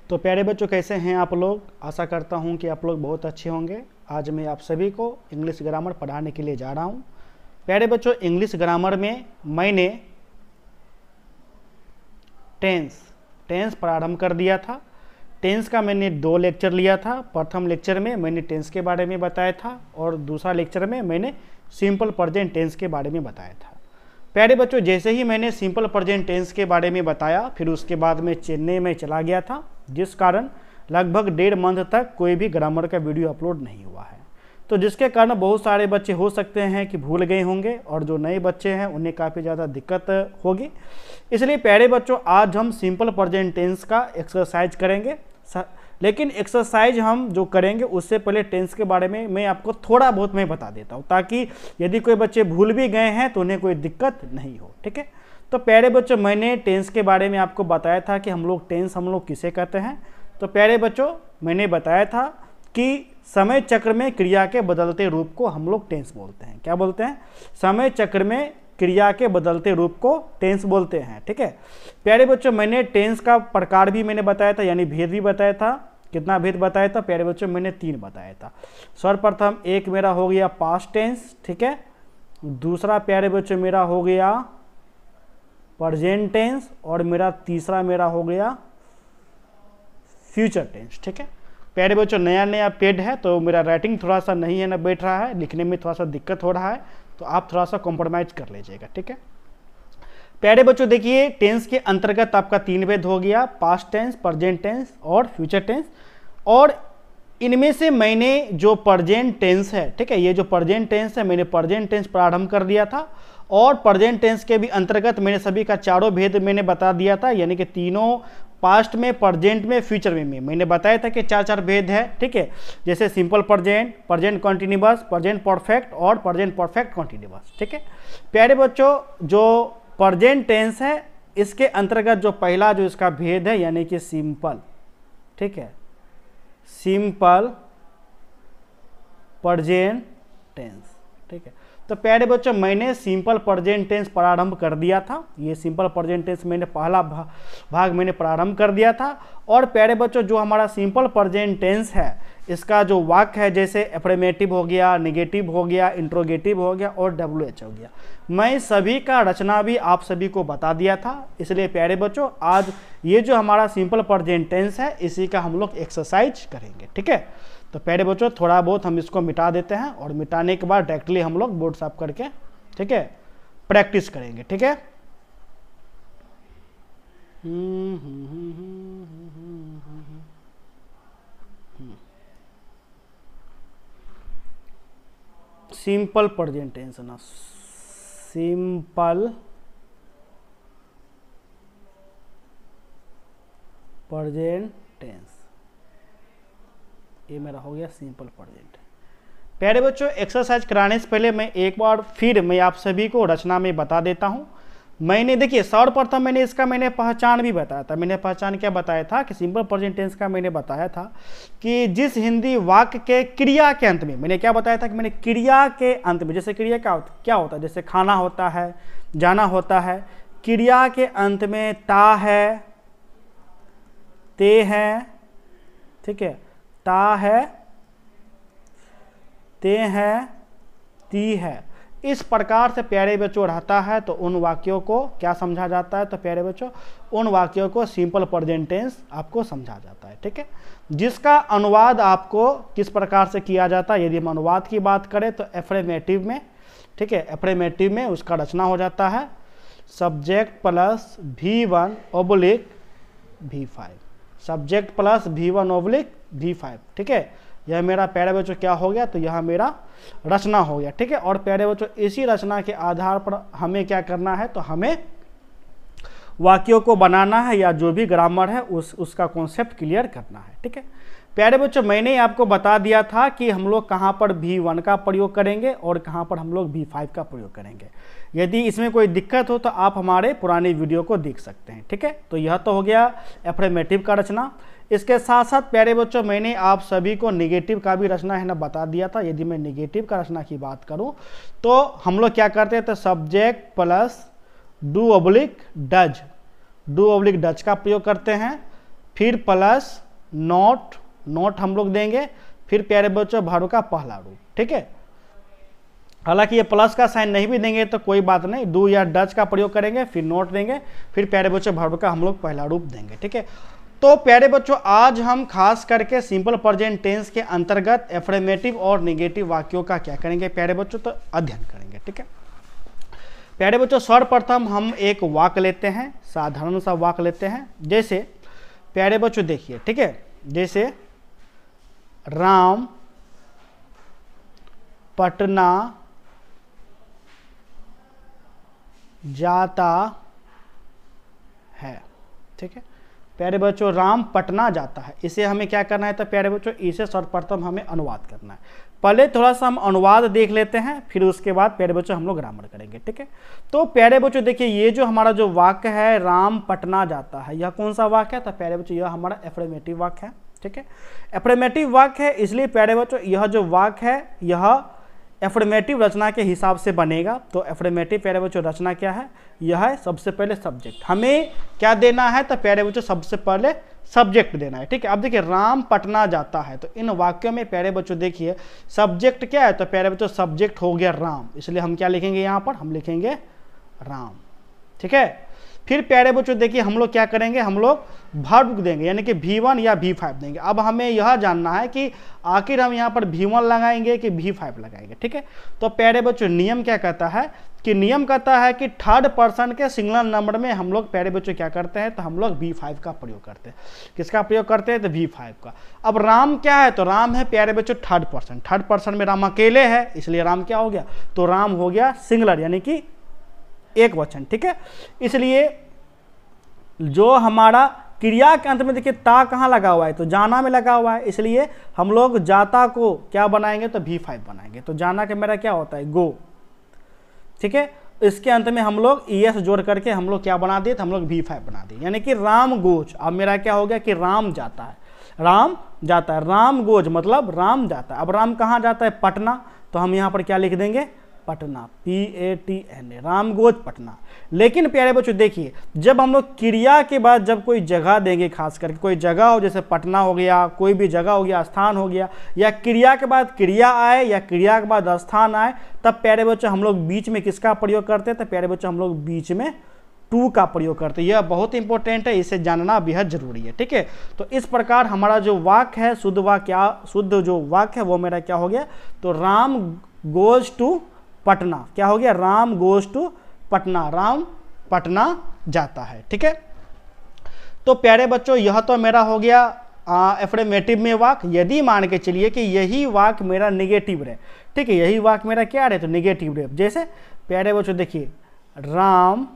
तो प्यारे बच्चों, कैसे हैं आप लोग। आशा करता हूं कि आप लोग बहुत अच्छे होंगे। आज मैं आप सभी को इंग्लिश ग्रामर पढ़ाने के लिए जा रहा हूं। प्यारे बच्चों, इंग्लिश ग्रामर में मैंने टेंस प्रारंभ कर दिया था। टेंस का मैंने 2 लेक्चर लिया था। प्रथम लेक्चर में मैंने टेंस के बारे में बताया था और दूसरा लेक्चर में मैंने सिंपल प्रेजेंट टेंस के बारे में बताया था। प्यारे बच्चों, जैसे ही मैंने सिंपल प्रेजेंट टेंस के बारे में बताया, फिर उसके बाद मैं चेन्नई में चला गया था, जिस कारण लगभग 1.5 मंथ तक कोई भी ग्रामर का वीडियो अपलोड नहीं हुआ है। तो जिसके कारण बहुत सारे बच्चे हो सकते हैं कि भूल गए होंगे और जो नए बच्चे हैं उन्हें काफ़ी ज़्यादा दिक्कत होगी। इसलिए प्यारे बच्चों, आज हम सिंपल प्रेजेंट टेंस का एक्सरसाइज करेंगे। लेकिन एक्सरसाइज हम जो करेंगे उससे पहले टेंस के बारे में मैं आपको थोड़ा बहुत मैं बता देता हूँ, ताकि यदि कोई बच्चे भूल भी गए हैं तो उन्हें कोई दिक्कत नहीं हो। ठीक है, तो प्यारे बच्चों, मैंने टेंस के बारे में आपको बताया था कि टेंस हम लोग किसे कहते हैं। तो प्यारे बच्चों, मैंने बताया था कि समय चक्र में क्रिया के बदलते रूप को हम लोग टेंस बोलते हैं। क्या बोलते हैं? समय चक्र में क्रिया के बदलते रूप को टेंस बोलते हैं। ठीक है प्यारे बच्चों, मैंने टेंस का प्रकार भी मैंने बताया था, यानी भेद भी बताया था। कितना भेद बताया था प्यारे बच्चों? मैंने 3 बताया था। सर्वप्रथम एक मेरा हो गया पास्ट टेंस। ठीक है, दूसरा प्यारे बच्चों मेरा हो गया प्रेजेंट टेंस और मेरा तीसरा मेरा हो गया फ्यूचर टेंस। ठीक है प्यारे बच्चों, नया पेड है तो मेरा राइटिंग थोड़ा सा नहीं है ना बैठ रहा है, लिखने में थोड़ा सा दिक्कत हो रहा है, तो आप थोड़ा सा कॉम्प्रोमाइज कर लीजिएगा। ठीक है प्यारे बच्चों, देखिए टेंस के अंतर्गत आपका 3 भेद हो गया, पास्ट टेंस, प्रेजेंट टेंस और फ्यूचर टेंस। और इनमें से मैंने जो प्रेजेंट टेंस है, ठीक है, ये जो प्रेजेंट टेंस है, मैंने प्रेजेंट टेंस प्रारंभ कर दिया था। और प्रेजेंट टेंस के भी अंतर्गत मैंने सभी का 4 भेद मैंने बता दिया था, यानी कि तीनों पास्ट में, प्रेजेंट में, फ्यूचर में मैंने बताया था कि 4 भेद है। ठीक है, जैसे simple present, present continuous, present perfect और प्रेजेंट परफेक्ट कॉन्टिन्यूअस। ठीक है प्यारे बच्चों, जो प्रेजेंट टेंस है इसके अंतर्गत जो पहला जो इसका भेद है, यानी कि सिंपल। ठीक है, सिंपल प्रेजेंट टेंस। ठीक है, तो प्यारे बच्चों, मैंने सिंपल प्रेजेंट टेंस प्रारंभ कर दिया था। ये सिंपल प्रेजेंट टेंस मैंने पहला भाग मैंने प्रारंभ कर दिया था। और प्यारे बच्चों, जो हमारा सिंपल प्रेजेंट टेंस है, इसका जो वाक्य है, जैसे एफर्मेटिव हो गया, नेगेटिव हो गया, इंट्रोगेटिव हो गया और WH हो गया, मैं सभी का रचना भी आप सभी को बता दिया था। इसलिए प्यारे बच्चों, आज ये जो हमारा सिंपल प्रेजेंट टेंस है, इसी का हम लोग एक्सरसाइज करेंगे। ठीक है, तो प्यारे बच्चों, थोड़ा बहुत हम इसको मिटा देते हैं और मिटाने के बाद डायरेक्टली हम लोग बोर्ड साफ करके, ठीक है, प्रैक्टिस करेंगे। ठीक है, सिंपल प्रेजेंट टेंस ना, सिंपल प्रेजेंट टेंस, ये मेरा हो गया सिंपल प्रेजेंट। प्यारे बच्चों, एक्सरसाइज कराने से पहले मैं एक बार फिर मैं आप सभी को रचना में बता देता हूं। मैंने देखिए सर्वप्रथम मैंने इसका पहचान भी बताया था। मैंने पहचान क्या बताया था कि सिंपल प्रेजेंट टेंस का मैंने बताया था कि जिस हिंदी वाक्य के क्रिया के अंत में, मैंने क्या बताया था कि मैंने क्रिया के अंत में, जैसे क्रिया क्या होता है, जैसे खाना होता है, जाना होता है, क्रिया के अंत में ता है, ते है, ठीक है, ता है, ते है, ती है, इस प्रकार से प्यारे बच्चों रहता है। तो उन वाक्यों को क्या समझा जाता है? तो प्यारे बच्चों, उन वाक्यों को सिंपल प्रेजेंट टेंस आपको समझा जाता है। ठीक है, जिसका अनुवाद आपको किस प्रकार से किया जाता है? यदि हम अनुवाद की बात करें तो एफर्मेटिव में, ठीक है, एफर्मेटिव में उसका रचना हो जाता है subject plus V1 oblique V5, subject plus V1 oblique V5। ठीक है, यह मेरा प्यारे बच्चों क्या हो गया? तो यह मेरा रचना हो गया। ठीक है, और प्यारे बच्चों, इसी रचना के आधार पर हमें क्या करना है? तो हमें वाक्यों को बनाना है, या जो भी ग्रामर है उसका कॉन्सेप्ट क्लियर करना है। ठीक है प्यारे बच्चों, मैंने आपको बता दिया था कि हम लोग कहाँ पर V1 का प्रयोग करेंगे और कहाँ पर हम लोग V5 का प्रयोग करेंगे। यदि इसमें कोई दिक्कत हो तो आप हमारे पुराने वीडियो को देख सकते हैं। ठीक है, तो यह तो हो गया एफर्मेटिव का रचना। इसके साथ साथ प्यारे बच्चों, मैंने आप सभी को नेगेटिव का भी रचना है ना बता दिया था। यदि मैं नेगेटिव का रचना की बात करूं तो हम लोग क्या करते हैं? तो subject plus do oblique does का प्रयोग करते हैं। फिर प्लस नॉट, नॉट हम लोग देंगे, फिर प्यारे बच्चों वर्ब का पहला रूप। ठीक है, हालांकि ये प्लस का साइन नहीं भी देंगे तो कोई बात नहीं, डू या डज का प्रयोग करेंगे, फिर नॉट देंगे, फिर प्यारे बच्चों वर्ब का हम लोग पहला रूप देंगे। ठीक है, तो प्यारे बच्चों आज हम खास करके सिंपल प्रेजेंट टेंस के अंतर्गत एफर्मेटिव और नेगेटिव वाक्यों का क्या करेंगे प्यारे बच्चों, तो अध्ययन करेंगे। ठीक है प्यारे बच्चों, सर्वप्रथम हम एक वाक्य लेते हैं, साधारण सा वाक्य लेते हैं। जैसे प्यारे बच्चों देखिए, ठीक है, जैसे राम पटना जाता है। ठीक है प्यारे बच्चों, राम पटना जाता है, इसे हमें क्या करना है, तो प्यारे बच्चों इसे सर्वप्रथम हमें अनुवाद करना है। पहले थोड़ा सा हम अनुवाद देख लेते हैं, फिर उसके बाद प्यारे बच्चों हम लोग ग्रामर करेंगे। ठीक है, तो प्यारे बच्चों देखिए, ये जो हमारा जो वाक्य है राम पटना जाता है, यह कौन सा वाक्य है, तो प्यारे बच्चों यह हमारा एफर्मेटिव वाक्य है। ठीक है, एफर्मेटिव वाक्य है, इसलिए प्यारे बच्चों यह जो वाक्य है यह एफर्मेटिव रचना के हिसाब से बनेगा। तो एफर्मेटिव प्यारे बच्चों रचना क्या है, यह है सबसे पहले सब्जेक्ट, हमें क्या देना है, तो प्यारे बच्चों सबसे पहले सब्जेक्ट देना है। ठीक है, अब देखिए राम पटना जाता है, तो इन वाक्यों में प्यारे बच्चों देखिए सब्जेक्ट क्या है, तो प्यारे बच्चों सब्जेक्ट हो गया राम, इसलिए हम क्या लिखेंगे यहाँ पर, हम लिखेंगे राम। ठीक है, फिर प्यारे बच्चों देखिए हम लोग क्या करेंगे, हम लोग वर्ब देंगे, यानी कि V1 या V5 देंगे। अब हमें यह जानना है कि आखिर हम यहाँ पर V1 लगाएंगे कि V5 लगाएंगे। ठीक है, तो प्यारे बच्चों नियम क्या कहता है, कि नियम कहता है कि थर्ड पर्सन के सिंगुलर नंबर में हम लोग प्यारे बच्चों क्या करते हैं, तो हम लोग V5 का प्रयोग करते हैं। किसका प्रयोग करते हैं, तो V5 का। अब राम क्या है, तो राम है प्यारे बच्चों थर्ड पर्सन, थर्ड पर्सन में राम अकेले है, इसलिए राम क्या हो गया, तो राम हो गया सिंगुलर यानी कि एक वचन। ठीक है, इसलिए जो हमारा क्रिया के अंत में देखिए ता कहाँ लगा हुआ है, तो जाना में लगा हुआ है, इसलिए हम लोग जाता को क्या बनाएंगे, तो V5 बनाएंगे। तो जाना के मेरा क्या होता है, गो। ठीक है, इसके अंत में हम लोग ES जोड़ करके हम लोग क्या बना दिए, तो हम लोग V5 बना दिए, यानी कि राम गोज। अब मेरा क्या हो गया कि राम जाता है, राम जाता है, राम गोज मतलब राम जाता है। अब राम कहाँ जाता है, पटना, तो हम यहाँ पर क्या लिख देंगे, पटना, PATNA, राम गोज पटना। लेकिन प्यारे बच्चों देखिए, जब हम लोग क्रिया के बाद जब कोई जगह देंगे, खास करके कोई जगह हो, जैसे पटना हो गया, कोई भी जगह हो गया, स्थान हो गया, या क्रिया के बाद क्रिया आए या क्रिया के बाद स्थान आए, तब प्यारे बच्चों हम लोग बीच में किसका प्रयोग करते हैं, तो प्यारे बच्चों हम लोग बीच में टू का प्रयोग करते हैं। यह बहुत इंपॉर्टेंट है, इसे जानना बेहद जरूरी है। ठीक है, तो इस प्रकार हमारा जो वाक्य है, शुद्ध वाक्य, शुद्ध जो वाक्य है वो मेरा क्या हो गया, तो राम गोज टू पटना, क्या हो गया, राम गोज टू पटना, राम पटना जाता है। ठीक है, तो प्यारे बच्चों यह तो मेरा हो गया एफर्मेटिव में वाक्य। यदि मान के चलिए कि यही वाक्य मेरा नेगेटिव रहे, ठीक है, यही वाक्य मेरा क्या रहे, तो नेगेटिव रहे। जैसे प्यारे बच्चों देखिए, राम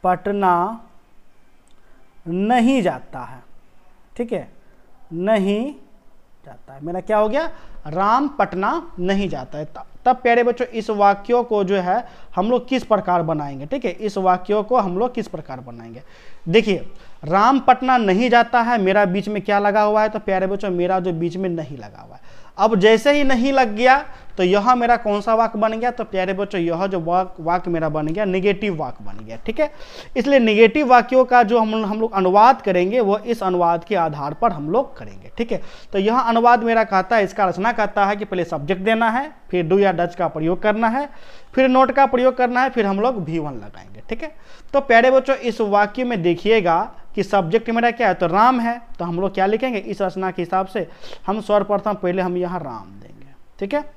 पटना नहीं जाता है। ठीक है, नहीं जाता है, मेरा क्या हो गया, राम पटना नहीं जाता है। तब प्यारे बच्चों इस वाक्यों को जो है हम लोग किस प्रकार बनाएंगे, ठीक है, इस वाक्यों को हम लोग किस प्रकार बनाएंगे। देखिए राम पटना नहीं जाता है, मेरा बीच में क्या लगा हुआ है, तो प्यारे बच्चों मेरा जो बीच में नहीं लगा हुआ है। अब जैसे ही नहीं लग गया तो यह मेरा कौन सा वाक्य बन गया, तो प्यारे बच्चों यह जो वाक्य मेरा बन गया नेगेटिव वाक्य बन गया। ठीक है, इसलिए नेगेटिव वाक्यों का जो हम लोग अनुवाद करेंगे वो इस अनुवाद के आधार पर हम लोग करेंगे। ठीक है, तो यह अनुवाद मेरा कहता है, इसका रचना कहता है कि पहले सब्जेक्ट देना है, फिर डू या डज का प्रयोग करना है, फिर नोट का प्रयोग करना है, फिर हम लोग V1 लगाएंगे। ठीक है, तो प्यारे बच्चों इस वाक्य में देखिएगा कि सब्जेक्ट मेरा क्या है, तो राम है, तो हम लोग क्या लिखेंगे, इस रचना के हिसाब से हम सर्वप्रथम पहले हम यहाँ राम देंगे। ठीक है,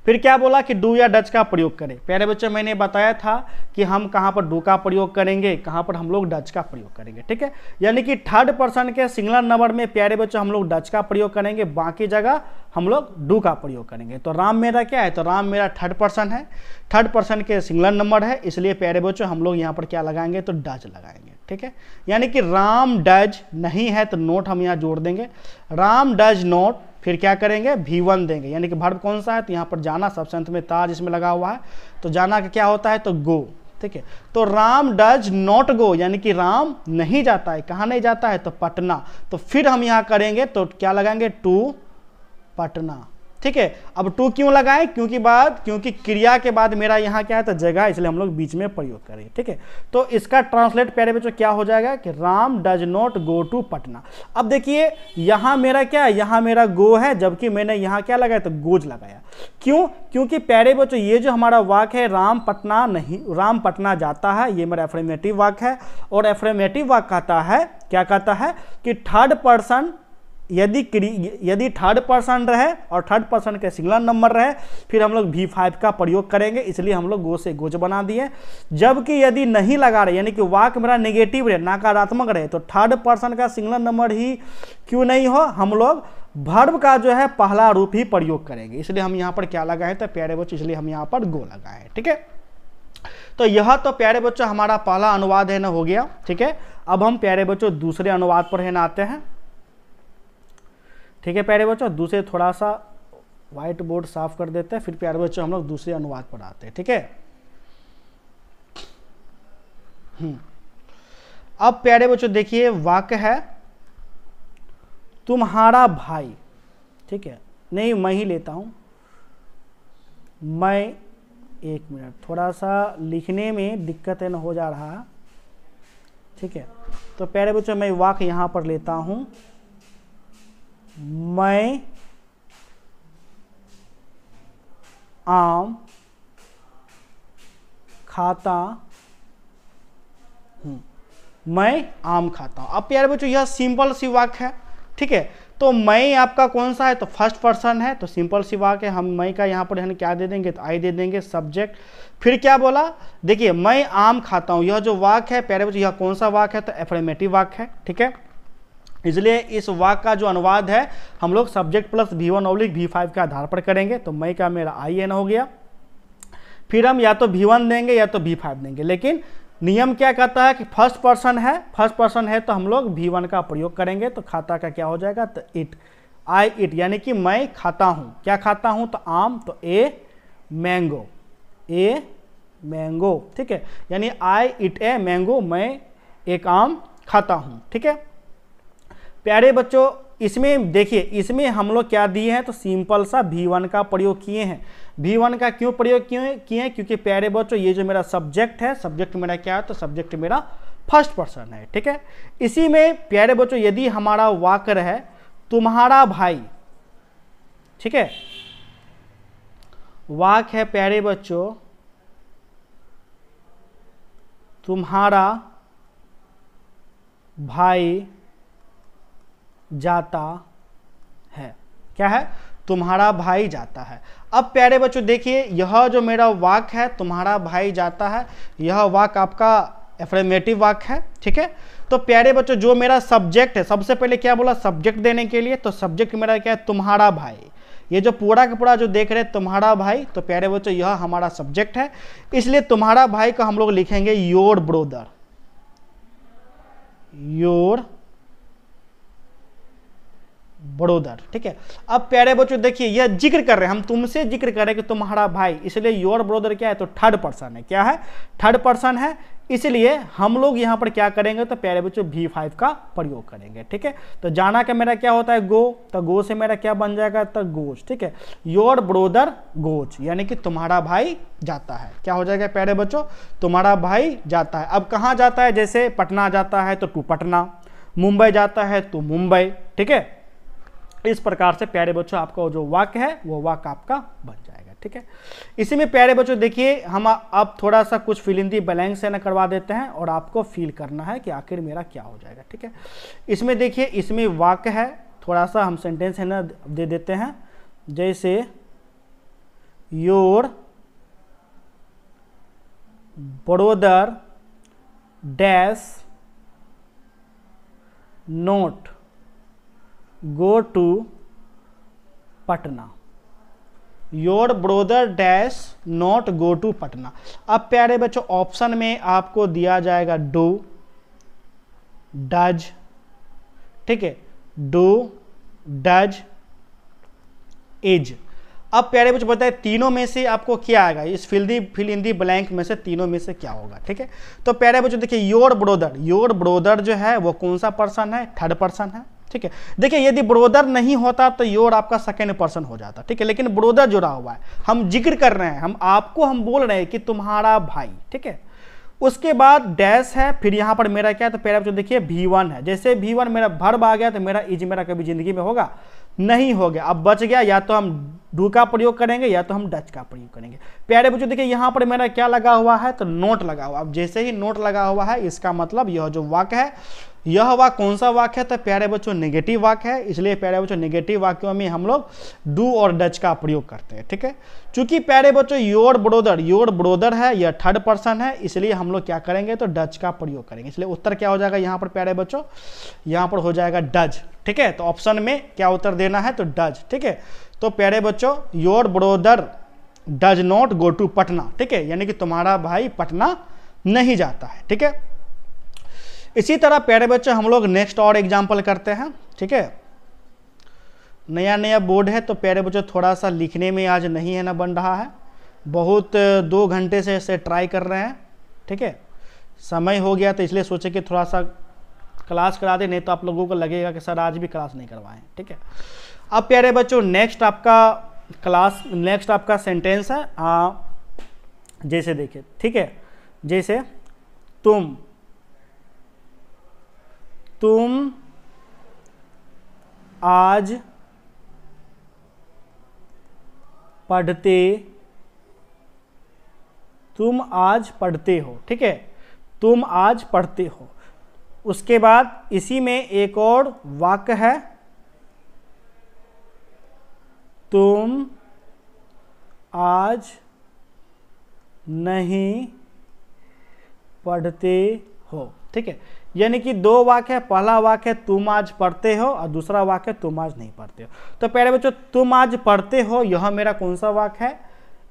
फिर क्या बोला कि डू या डज का प्रयोग करें। प्यारे बच्चों मैंने बताया था कि हम कहाँ पर डू का प्रयोग करेंगे, कहाँ पर हम लोग डज का प्रयोग करेंगे। ठीक है, यानी कि थर्ड पर्सन के सिंगुलर नंबर में प्यारे बच्चों हम लोग डज का प्रयोग करेंगे, बाकी जगह हम लोग डू का प्रयोग करेंगे। तो राम मेरा क्या है, तो राम मेरा थर्ड पर्सन है, थर्ड पर्सन के सिंगुलर नंबर है, इसलिए प्यारे बच्चों हम लोग यहाँ पर क्या लगाएंगे, तो डज लगाएंगे। ठीक है, यानी कि राम डज नहीं है तो नोट हम यहाँ जोड़ देंगे, राम डज नोट, फिर क्या करेंगे, V1 देंगे, यानी कि वर्ब कौन सा है, तो यहाँ पर जाना सबसे अंत में ताज इसमें लगा हुआ है, तो जाना का क्या होता है, तो गो। ठीक है, तो राम डज नॉट गो, यानी कि राम नहीं जाता है, कहाँ नहीं जाता है, तो पटना। तो फिर हम यहाँ करेंगे तो क्या लगाएंगे, टू पटना। ठीक है। अब टू क्यों लगाएं, क्योंकि क्रिया के बाद मेरा यहाँ क्या है तो जगह, इसलिए हम लोग बीच में प्रयोग करें, ठीक है। तो इसका ट्रांसलेट प्यारे बच्चों क्या हो जाएगा कि Ram does not go to Patna. अब देखिए यहाँ मेरा क्या है, यहाँ मेरा गो है, जबकि मैंने यहाँ क्या लगाया तो गोज लगाया। क्यों, क्योंकि प्यारे बच्चों ये जो हमारा वाक्य है राम पटना नहीं, राम पटना जाता है, ये मेरा एफर्मेटिव वाक्य है। और एफर्मेटिव वाक्य कहता है, क्या कहता है कि थर्ड पर्सन यदि थर्ड पर्सन रहे और थर्ड पर्सन के सिंगुलर नंबर रहे, फिर हम लोग V5 का प्रयोग करेंगे, इसलिए हम लोग गो से गोज बना दिए। जबकि यदि नहीं लगा रहे, यानी कि वाक्य मेरा नेगेटिव रहे, नकारात्मक रहे, तो थर्ड पर्सन का सिंगुलर नंबर ही क्यों नहीं हो, हम लोग वर्ब का जो है पहला रूप ही प्रयोग करेंगे। इसलिए हम यहाँ पर क्या लगाए तो प्यारे बच्चों, इसलिए हम यहाँ पर गो लगाए, ठीक है। तो यह तो प्यारे बच्चों हमारा पहला अनुवाद है ना हो गया, ठीक है। अब हम प्यारे बच्चों दूसरे अनुवाद पर है ना आते हैं, ठीक है प्यारे बच्चों। दूसरे थोड़ा सा व्हाइट बोर्ड साफ कर देते हैं, फिर प्यारे बच्चों हम लोग दूसरे अनुवाद पर आते हैं, ठीक है। अब प्यारे बच्चों देखिए वाक्य है तुम्हारा भाई, ठीक है। नहीं मैं ही लेता हूं, मैं, एक मिनट, थोड़ा सा लिखने में दिक्कत है ना हो जा रहा है, ठीक है। तो प्यारे बच्चों मैं वाक्य यहां पर लेता हूं, मैं आम खाता हूं, मैं आम खाता हूं। अब प्यारे बच्चों यह सिंपल सी वाक्य है, ठीक है। तो मैं आपका कौन सा है तो फर्स्ट पर्सन है, तो सिंपल सी वाक्य है। हम मैं का यहाँ पर है क्या दे देंगे तो आई दे देंगे, सब्जेक्ट। फिर क्या बोला, देखिए मैं आम खाता हूँ, यह जो वाक्य है प्यारे बच्चों यह कौन सा वाक्य है तो एफर्मेटिव वाक्य है, ठीक है। इसलिए इस वाक्य का जो अनुवाद है हम लोग सब्जेक्ट प्लस V1 V5 के आधार पर करेंगे। तो मैं का मेरा आई एन हो गया, फिर हम या तो V1 देंगे या तो V5 देंगे, लेकिन नियम क्या कहता है कि फर्स्ट पर्सन है तो हम लोग V1 का प्रयोग करेंगे। तो खाता का क्या हो जाएगा तो इट, आई इट, यानी कि मैं खाता हूँ, क्या खाता हूँ तो आम, तो ए मैंगो, ठीक है। यानी आई इट ए मैंगो, मैं एक आम खाता हूँ, ठीक है। प्यारे बच्चों इसमें देखिए, इसमें हम लोग क्या दिए हैं तो सिंपल सा V1 का प्रयोग किए हैं। V1 का क्यों प्रयोग किए हैं, क्योंकि प्यारे बच्चों ये जो मेरा सब्जेक्ट है, सब्जेक्ट मेरा क्या है तो सब्जेक्ट मेरा फर्स्ट पर्सन है, ठीक है। इसी में प्यारे बच्चों यदि हमारा वाक्य है तुम्हारा भाई, ठीक है, वाक्य है प्यारे बच्चों तुम्हारा भाई जाता है, क्या है तुम्हारा भाई जाता है। अब प्यारे बच्चों देखिए यह जो मेरा वाक्य है तुम्हारा भाई जाता है, यह वाक्य आपका एफर्मेटिव वाक्य है, ठीक है। तो प्यारे बच्चों जो मेरा सब्जेक्ट है, सबसे पहले क्या बोला सब्जेक्ट देने के लिए, तो सब्जेक्ट मेरा क्या है तुम्हारा भाई। ये जो पूरा का पूरा जो देख रहे हैं तुम्हारा भाई, तो प्यारे बच्चों यह हमारा सब्जेक्ट है, इसलिए तुम्हारा भाई को हम लोग लिखेंगे योर ब्रोदर, ब्रोदर, ठीक है। अब प्यारे बच्चों देखिए यह जिक्र कर रहे हैं, हम तुमसे जिक्र कर रहे हैं कि तुम्हारा भाई, इसलिए योर ब्रोदर क्या है तो थर्ड पर्सन है, क्या है थर्ड पर्सन है, इसलिए हम लोग यहाँ पर क्या करेंगे तो प्यारे बच्चों V5 का प्रयोग करेंगे, ठीक है। तो जाना का मेरा क्या होता है गो, तो गो से मेरा क्या बन जाएगा तो गोज, ठीक है। योर ब्रोदर गोज, यानी कि तुम्हारा भाई जाता है, क्या हो जाएगा प्यारे बच्चों तुम्हारा भाई जाता है। अब कहाँ जाता है, जैसे पटना जाता है तो टू पटना, मुंबई जाता है तो मुंबई, ठीक है। इस प्रकार से प्यारे बच्चों आपका जो वाक्य है वो वाक्य आपका बन जाएगा, ठीक है। इसी में प्यारे बच्चों देखिए हम अब थोड़ा सा कुछ फिल इन दी ब्लैंक्स है ना करवा देते हैं और आपको फील करना है कि आखिर मेरा क्या हो जाएगा, ठीक है। इसमें देखिए इसमें वाक्य है, थोड़ा सा हम सेंटेंस है ना दे देते हैं, जैसे your brother dash not go to Patna, your brother dash not go to Patna. अब प्यारे बच्चों ऑप्शन में आपको दिया जाएगा डू, डज, ठीक है, डू, डज, इज। अब प्यारे बच्चों बताए तीनों में से आपको क्या आएगा, इस फिल इन दी ब्लैंक में से तीनों में से क्या होगा, ठीक है। तो प्यारे बच्चों देखिए योर ब्रोदर जो है वो कौन सा पर्सन है, थर्ड पर्सन है, ठीक है। देखिए यदि ब्रोदर नहीं होता तो योर आपका सेकेंड पर्सन हो जाता, ठीक है, लेकिन ब्रोदर जुड़ा हुआ है, हम जिक्र कर रहे हैं, हम बोल रहे हैं कि तुम्हारा भाई, ठीक है। उसके बाद डैश है, फिर यहाँ पर मेरा क्या है, तो प्यारे बच्चों देखिए V1 है। जैसे V1 मेरा वर्ब आ गया तो मेरा इज मेरा कभी जिंदगी में होगा नहीं हो गया। अब बच गया, या तो हम डू का प्रयोग करेंगे या तो हम डच का प्रयोग करेंगे। प्यारे बच्चों देखिए यहाँ पर मेरा क्या लगा हुआ है, तो नोट लगा हुआ। अब जैसे ही नोट लगा हुआ है इसका मतलब यह जो वाक्य है, यह वाक्य कौन सा वाक्य है, तो प्यारे बच्चों नेगेटिव वाक्य है। इसलिए प्यारे बच्चों नेगेटिव वाक्यों में हम लोग डू और डच का प्रयोग करते हैं, ठीक है। चूंकि प्यारे बच्चों योर ब्रोदर है, यह थर्ड पर्सन है, इसलिए हम लोग क्या करेंगे, तो डच का प्रयोग करेंगे। इसलिए उत्तर क्या हो जाएगा यहाँ पर प्यारे बच्चों, यहाँ पर हो जाएगा डज, ठीक है। तो ऑप्शन में क्या उत्तर देना है, तो डज, ठीक है। तो प्यारे बच्चों your brother does not go to Patna, ठीक है, यानी कि तुम्हारा भाई पटना नहीं जाता है, ठीक है। इसी तरह प्यारे बच्चों हम लोग नेक्स्ट और एग्जाम्पल करते हैं, ठीक है। नया नया बोर्ड है तो प्यारे बच्चों थोड़ा सा लिखने में आज नहीं है ना बन रहा है, बहुत 2 घंटे से इसे ट्राई कर रहे हैं, ठीक है। समय हो गया तो इसलिए सोचे कि थोड़ा सा क्लास करा दे, नहीं तो आप लोगों को लगेगा कि सर आज भी क्लास नहीं करवाएं, ठीक है। अब प्यारे बच्चों नेक्स्ट आपका सेंटेंस है, जैसे देखिए, ठीक है, जैसे तुम आज पढ़ते हो, ठीक है, तुम आज पढ़ते हो। उसके बाद इसी में एक और वाक्य है, तुम आज नहीं पढ़ते हो, ठीक है। यानी कि 2 वाक्य है, पहला वाक्य है तुम आज पढ़ते हो और दूसरा वाक्य है तुम आज नहीं पढ़ते हो। तो प्यारे बच्चों तुम आज पढ़ते हो यह मेरा कौन सा वाक्य है,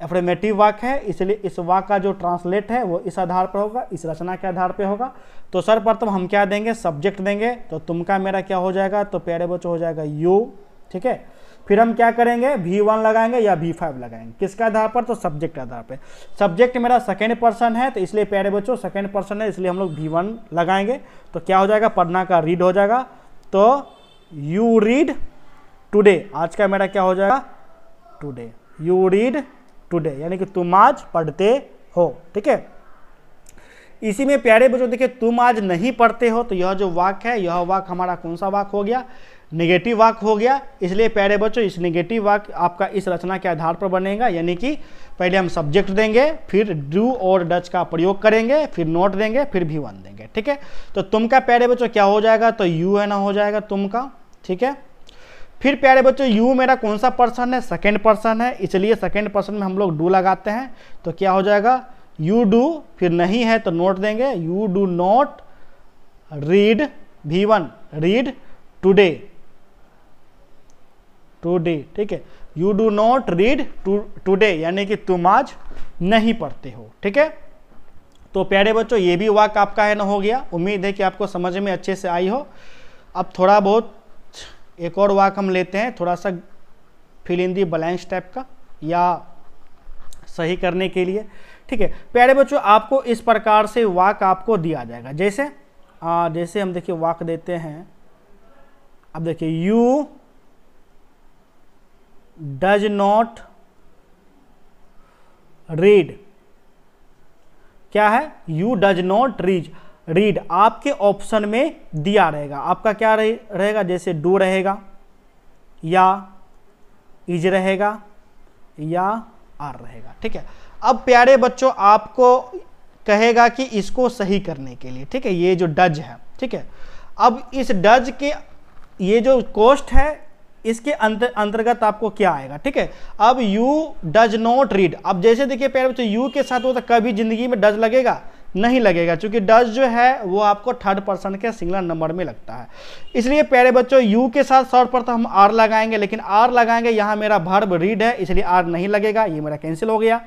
एफर्मेटिव वाक्य है, इसलिए इस वाक्य का जो ट्रांसलेट है वो इस आधार पर होगा, इस रचना के आधार पर होगा। तो सर्वप्रथम हम क्या देंगे, सब्जेक्ट देंगे, तो तुम का मेरा क्या हो जाएगा, तो प्यारे बच्चों हो जाएगा यू, ठीक है। फिर हम क्या करेंगे, V1 लगाएंगे या V5 लगाएंगे, किसके आधार पर, तो सब्जेक्ट के आधार पर। सब्जेक्ट मेरा सेकेंड पर्सन है तो इसलिए प्यारे बच्चों सेकेंड पर्सन है, इसलिए हम लोग V1 लगाएंगे। तो क्या हो जाएगा, पढ़ना का रीड हो जाएगा, तो यू रीड टुडे, आज का मेरा क्या हो जाएगा, टुडे, यू रीड टुडे, यानी कि तुम आज पढ़ते हो, ठीक है। इसी में प्यारे बच्चों देखिए तुम आज नहीं पढ़ते हो, तो यह जो वाक्य है, यह वाक्य हमारा कौन सा वाक्य हो गया, नेगेटिव वाक्य हो गया। इसलिए प्यारे बच्चों इस नेगेटिव वाक्य आपका इस रचना के आधार पर बनेगा, यानी कि पहले हम सब्जेक्ट देंगे, फिर डू और डच का प्रयोग करेंगे, फिर नोट देंगे, फिर V1 देंगे, ठीक है। तो तुम का प्यारे बच्चों क्या हो जाएगा, तो यू है ना हो जाएगा तुम का, ठीक है। फिर प्यारे बच्चों यू मेरा कौन सा पर्सन है, सेकेंड पर्सन है, इसलिए सेकेंड पर्सन में हम लोग डू लगाते हैं। तो क्या हो जाएगा, यू डू, फिर नहीं है तो नोट देंगे, you do not read V1 read today, ठीक है, you do not read today, यानी कि तुम आज नहीं पढ़ते हो, ठीक है। तो प्यारे बच्चों ये भी वाक्य आपका है ना हो गया। उम्मीद है कि आपको समझ में अच्छे से आई हो। अब थोड़ा बहुत एक और वाक्य हम लेते हैं, थोड़ा सा fill in the blanks type का, या सही करने के लिए, ठीक है। प्यारे बच्चों आपको इस प्रकार से वाक्य आपको दिया जाएगा, जैसे हम देखिए वाक्य देते हैं। अब देखिए यू डज नॉट रीड, क्या है, यू डज नॉट रीड आपके ऑप्शन में दिया रहेगा, आपका क्या रहेगा, जैसे डू रहेगा, या इज रहेगा, या आर रहेगा, ठीक है। अब प्यारे बच्चों आपको कहेगा कि इसको सही करने के लिए, ठीक है, ये जो डज है, ठीक है। अब इस डज के ये जो कोस्ट है इसके अंतर्गत आपको क्या आएगा, ठीक है। अब यू डज नॉट रीड, अब जैसे देखिए प्यारे बच्चों यू के साथ होता कभी जिंदगी में डज लगेगा, नहीं लगेगा, क्योंकि डज जो है वो आपको थर्ड पर्सन के सिंगुलर नंबर में लगता है। इसलिए प्यारे बच्चों यू के साथ सर्वप्रथम हम आर लगाएंगे, लेकिन आर लगाएंगे यहाँ मेरा वर्ब रीड है, इसलिए आर नहीं लगेगा, ये मेरा कैंसिल हो गया।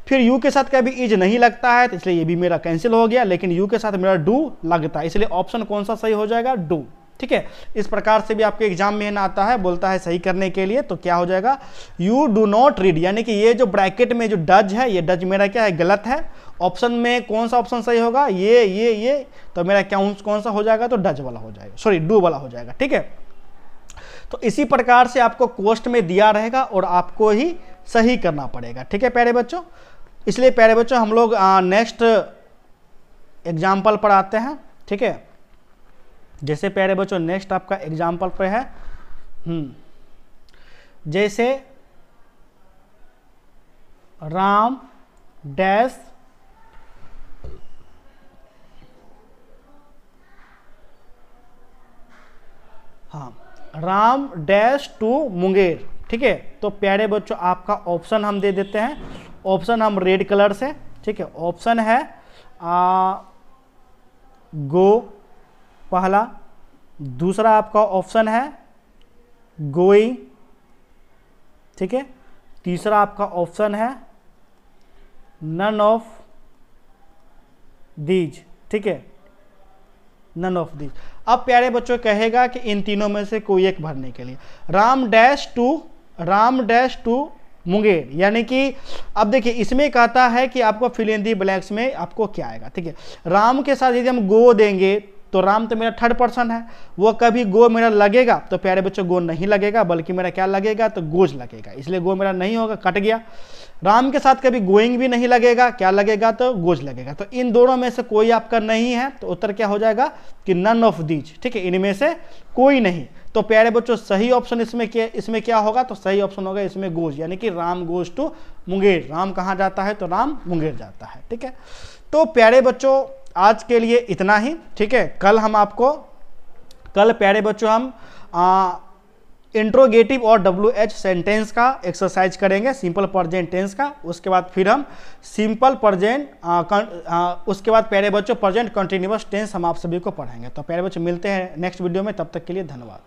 फिर यू के साथ कभी इज नहीं लगता है तो इसलिए ये भी मेरा कैंसिल हो गया, लेकिन यू के साथ मेरा डू लगता है, इसलिए ऑप्शन कौन सा सही हो जाएगा, डू, ठीक है। इस प्रकार से भी आपके एग्जाम में ना आता है, बोलता है सही करने के लिए, तो क्या हो जाएगा, यू डू नॉट रीड, यानी कि ये जो ब्रैकेट में जो डज है, ये डज मेरा क्या है, गलत है। ऑप्शन में कौन सा ऑप्शन सही होगा, ये, तो मेरा क्या कौन सा हो जाएगा, तो डज वाला हो जाएगा, सॉरी डू वाला हो जाएगा, ठीक है। तो इसी प्रकार से आपको क्वेश्चन में दिया रहेगा और आपको ही सही करना पड़ेगा। ठीक है प्यारे बच्चों, इसलिए प्यारे बच्चों हम लोग नेक्स्ट एग्जाम्पल पर आते हैं। ठीक है, जैसे प्यारे बच्चों नेक्स्ट आपका एग्जाम्पल पे है जैसे Ram dash Ram dash to Munger. ठीक है, तो प्यारे बच्चों आपका ऑप्शन हम दे देते हैं, ऑप्शन हम रेड कलर से। ठीक है, ऑप्शन है गो पहला, दूसरा आपका ऑप्शन है गोइंग। ठीक है, तीसरा आपका ऑप्शन है नन ऑफ दीज। ठीक है, नन ऑफ दीज। अब प्यारे बच्चों कहेगा कि इन तीनों में से कोई एक भरने के लिए राम डैश टू मुंगेर, यानी कि अब देखिए इसमें कहता है कि आपको फिल इन दी ब्लैंक्स में आपको क्या आएगा। ठीक है, राम के साथ यदि हम गो देंगे तो राम तो मेरा थर्ड पर्सन है, वो कभी गो मेरा लगेगा तो प्यारे बच्चों गो नहीं लगेगा, बल्कि मेरा क्या लगेगा तो गोज लगेगा, इसलिए गो मेरा नहीं होगा, कट गया। राम के साथ कभी गोइंग भी नहीं लगेगा, क्या लगेगा तो गोज लगेगा। तो इन दोनों में से कोई आपका नहीं है, तो उत्तर क्या हो जाएगा कि नन ऑफ दीज। ठीक है, इनमें से कोई नहीं। तो प्यारे बच्चों सही ऑप्शन इसमें क्या होगा, तो सही ऑप्शन होगा इसमें गोज, यानी कि राम गोज टू मुंगेर। राम कहाँ जाता है तो राम मुंगेर जाता है। ठीक है, तो प्यारे बच्चों आज के लिए इतना ही। ठीक है, कल प्यारे बच्चों हम इंट्रोगेटिव और WH सेंटेंस का एक्सरसाइज करेंगे, सिंपल प्रेजेंट टेंस का। उसके बाद फिर हम सिंपल प्रेजेंट उसके बाद प्यारे बच्चों प्रेजेंट कंटिन्यूअस टेंस हम आप सभी को पढ़ाएंगे। तो प्यारे बच्चों मिलते हैं नेक्स्ट वीडियो में, तब तक के लिए धन्यवाद।